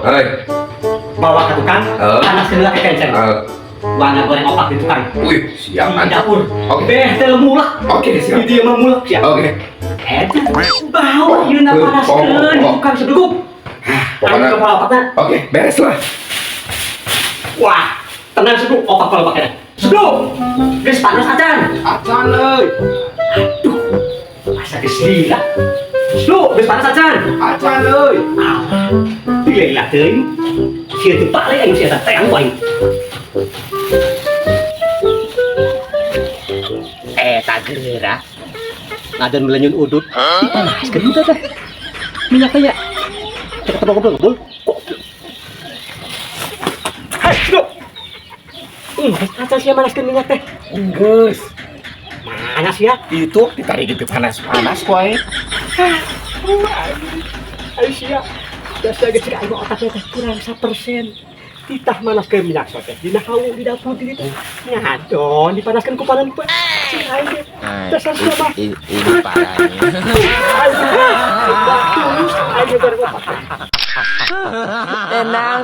Hei. Bawa ke tukang, panas dulu ke kenceng. Warna goreng opak di tukang. Wih, siap. Di dapur. Oke. Mulak. Oke, siap. Dia mah mulak ya. Oke. Bawa yuna panaskeun di tukang seduguk. Pokoknya. Ayo bawa opakna. Oke, beres lah. Wah, tenang seduk opak kalau pakai. Seduk. Geus panas acan. Acan euy. Aduh. Masa geus lila. Seduk, geus panas acan. Acan euy. Lila teuing. Sieu teu pale aing sia teang wae. Tak geura. Ngadan melenyun udut. Dipanaskeun henteu teh. Minyak teh ya. Kita ngobrol. Hai, seduk. Acan sia manaskeun minyak teh. Geus. Mana sia? Itu ditarik di panas-panas wae. Ayo sia. Biasa geus cek aing otakna teh kurang 1%. Titah manaskeun minyak teh. Dina hawu di dapur di ditu. Ngadon dipanaskeun ku panan pe. Cek aing teh. Dasar sia Ini parahnya. Ayo baru Tenang.